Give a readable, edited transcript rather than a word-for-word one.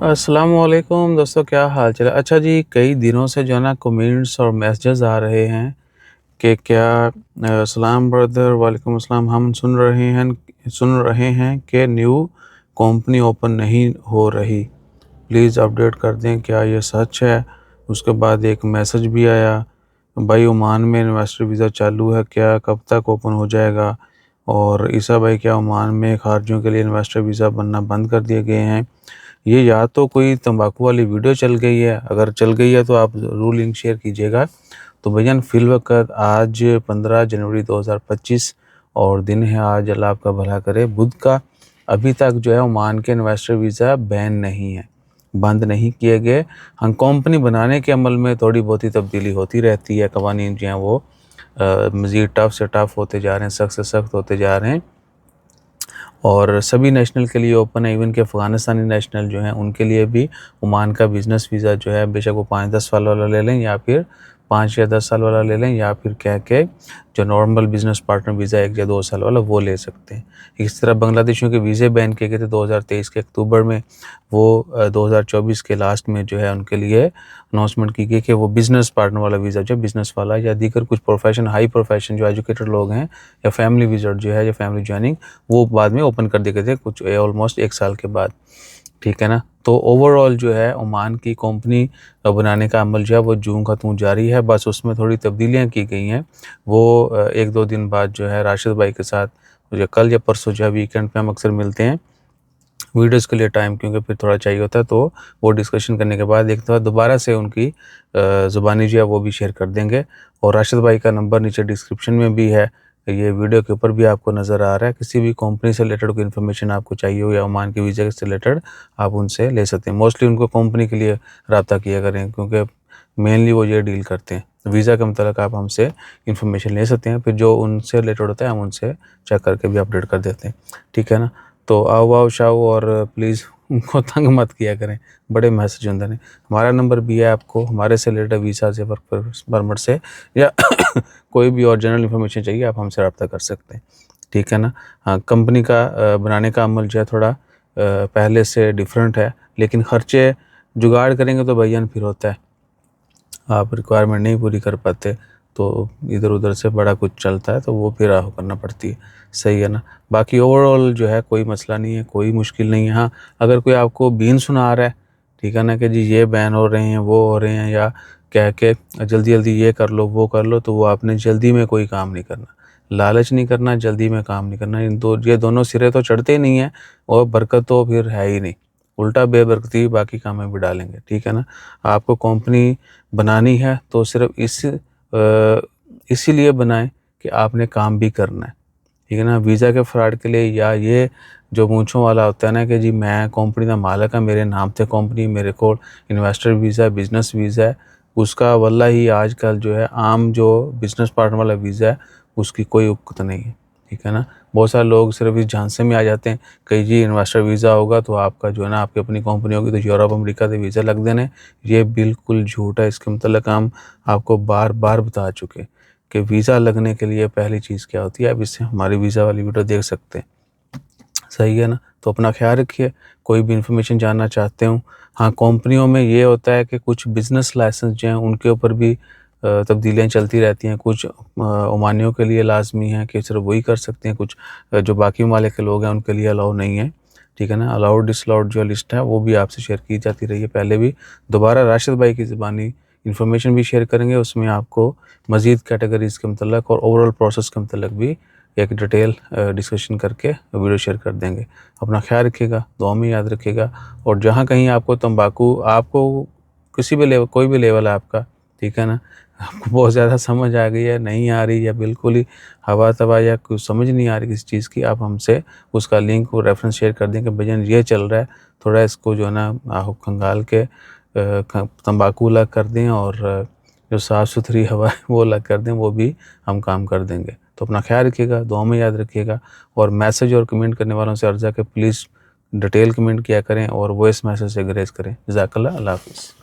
अस्सलाम वालेकुम दोस्तों, क्या हाल चाल है। अच्छा जी, कई दिनों से जो है ना कमेंट्स और मैसेजेस आ रहे हैं कि क्या सलाम ब्रदर, वालेकुम अस्सलाम, हम सुन रहे हैं कि न्यू कंपनी ओपन नहीं हो रही, प्लीज़ अपडेट कर दें, क्या ये सच है। उसके बाद एक मैसेज भी आया, भाई ओमान में इन्वेस्टर वीज़ा चालू है क्या, कब तक ओपन हो जाएगा। और ईसा भाई, क्या ओमान में खारजियों के लिए इन्वेस्टर वीज़ा बनना बंद कर दिए गए हैं। ये या तो कोई तंबाकू वाली वीडियो चल गई है, अगर चल गई है तो आप ज़रूर लिंक शेयर कीजिएगा। तो भैया फ़िलवक़्त आज 15 जनवरी 2025 और दिन है आज, अल्लाह आपका भला करे, बुध का। अभी तक जो है ओमान के इन्वेस्टर वीज़ा बैन नहीं है, बंद नहीं किए गए। हाँ, कंपनी बनाने के अमल में थोड़ी बहुत ही तब्दीली होती रहती है, कवानीन जो हैं वो मज़ीद टफ़ से टफ़ होते जा रहे हैं, सख्त से सख्त होते जा रहे हैं और सभी नेशनल के लिए ओपन है। इवन के अफ़गानिस्तानी नेशनल जो हैं उनके लिए भी ओमान का बिज़नेस वीज़ा जो है, बेशक वो 5-10 साल वाला ले लें या फिर 5 या 10 साल वाला ले लें, या फिर कह के जो नॉर्मल बिज़नेस पार्टनर वीज़ा 1 या 2 साल वाला वो ले सकते हैं। इस तरह बांग्लादेशियों के वीज़े बैन किए गए थे 2023 के अक्टूबर में, वो 2024 के लास्ट में जो है उनके लिए अनाउंसमेंट की गई कि वो बिज़नेस पार्टनर वाला वीज़ा जो बिज़नेस वाला या दीगर कुछ प्रोफेशन, हाई प्रोफेशन जो एजुकेटेड लोग हैं, या फैमिली विज़िट जो है या फैमिली जॉइनिंग, वो बाद में ओपन कर दिए गए थे कुछ ऑलमोस्ट 1 साल के बाद। ठीक है ना। तो ओवरऑल जो है ओमान की कंपनी बनाने का अमल जो है वो जून ख़त्म जारी है, बस उसमें थोड़ी तब्दीलियाँ की गई हैं। वो 1-2 दिन बाद जो है राशिद भाई के साथ जो कल या परसों जो है, वीकेंड पे हम अक्सर मिलते हैं वीडियोज़ के लिए टाइम, क्योंकि फिर थोड़ा चाहिए होता है, तो वो डिस्कशन करने के बाद एक दफ़ा दोबारा से उनकी ज़ुबानी जो है वो भी शेयर कर देंगे। और राशिद भाई का नंबर नीचे डिस्क्रिप्शन में भी है, ये वीडियो के ऊपर भी आपको नज़र आ रहा है। किसी भी कंपनी से रिलेटेड कोई इन्फॉर्मेशन आपको चाहिए हो या ओमान के वीज़ा से रिलेटेड, आप उनसे ले सकते हैं। मोस्टली उनको कंपनी के लिए रब्ता किया करें, क्योंकि मेनली वो ये डील करते हैं। वीज़ा के मतलब आप हमसे इन्फॉर्मेशन ले सकते हैं, फिर जो उनसे रिलेटेड होता है हम उनसे चेक करके भी अपडेट कर देते हैं। ठीक है ना। तो आओ शाओ, और प्लीज़ उनको तंग मत किया करें, बड़े मैसेज होते हैं। हमारा नंबर भी है, आपको हमारे से रिलेटेड वीज़ा से, वर्क परमिट से, या कोई भी और जनरल इन्फॉर्मेशन चाहिए आप हमसे रब्ता कर सकते हैं। ठीक है ना। हाँ, कंपनी का बनाने का अमल जो है थोड़ा पहले से डिफरेंट है, लेकिन ख़र्चे जुगाड़ करेंगे तो भैया फिर होता है, आप रिक्वायरमेंट नहीं पूरी कर पाते तो इधर उधर से बड़ा कुछ चलता है, तो वो फिर आपको करना पड़ती है। सही है ना। बाकी ओवरऑल जो है कोई मसला नहीं है, कोई मुश्किल नहीं है। हाँ, अगर कोई आपको बीन सुना रहा है, ठीक है ना, कि जी ये बैन हो रहे हैं, वो हो रहे हैं, या कह के जल्दी जल्दी ये कर लो वो कर लो, तो वो आपने जल्दी में कोई काम नहीं करना, लालच नहीं करना, जल्दी में काम नहीं करना। ये दोनों सिरे तो चढ़ते ही नहीं हैं, और बरकत तो फिर है ही नहीं, उल्टा बेबरकती बाकी काम में भी डालेंगे। ठीक है ना। आपको कंपनी बनानी है तो सिर्फ इसीलिए बनाएं कि आपने काम भी करना है। ठीक है ना। वीज़ा के फ्रॉड के लिए, या ये जो मूंछों वाला होता है ना कि जी मैं कंपनी का मालिक है, मेरे नाम से कंपनी, मेरे को इन्वेस्टर वीज़ा है, बिज़नेस वीज़ा है, उसका वल्ला ही आजकल जो है आम जो बिज़नेस पार्टनर वाला वीज़ा है उसकी कोई उक्कत नहीं है। ठीक है ना। बहुत सारे लोग सिर्फ इस झांसे में आ जाते हैं कि जी इन्वेस्टर वीज़ा होगा तो आपका जो है ना, आपकी अपनी कंपनी होगी तो यूरोप अमेरिका से वीज़ा लग देने। ये बिल्कुल झूठ है। इसके मतलब हम आपको बार बार बता चुके कि वीज़ा लगने के लिए पहली चीज़ क्या होती है, आप इससे हमारी वीज़ा वाली वीडियो देख सकते हैं। सही है ना। तो अपना ख्याल रखिए। कोई भी इन्फॉर्मेशन जानना चाहते हूँ, हाँ, कंपनियों में ये होता है कि कुछ बिज़नेस लाइसेंस जो हैं उनके ऊपर भी तब्दीलियाँ चलती रहती हैं। कुछ ओमानियों के लिए लाजमी है कि सिर्फ वही कर सकते हैं, कुछ जो बाकी ममालिक के लोग हैं उनके लिए अलाउ नहीं है। ठीक है ना। अलाउड डिसअलाउड जो लिस्ट है वो भी आपसे शेयर की जाती रही है पहले भी। दोबारा राशिद भाई की ज़बानी इन्फॉर्मेशन भी शेयर करेंगे, उसमें आपको मज़ीद कैटेगरीज़ के मतलब और ओवरऑल प्रोसेस के मतलब भी एक डिटेल डिस्कशन करके वीडियो शेयर कर देंगे। अपना ख्याल रखिएगा, दुआ में याद रखिएगा। और जहाँ कहीं आपको तंबाकू, आपको किसी भी लेवल, कोई भी लेवल है आपका, ठीक है ना, आपको बहुत ज़्यादा समझ आ गई है, नहीं आ रही, या बिल्कुल ही हवा तवा या कुछ समझ नहीं आ रही किसी चीज़ की, आप हमसे उसका लिंक और रेफरेंस शेयर कर दें कि भैया ये चल रहा है, थोड़ा इसको जो है ना आप खंगाल के तंबाकू अलग कर दें, और जो साफ़ सुथरी हवा है वो अलग कर दें, वो भी हम काम कर देंगे। तो अपना ख्याल रखिएगा, दुआ में याद रखिएगा। और मैसेज और कमेंट करने वालों से अर्ज़ा कि प्लीज़ डिटेल कमेंट किया करें और वॉइस मैसेज से ग्रेस करें। जज़ाकल्लाह। अल्लाह हाफ़िज़।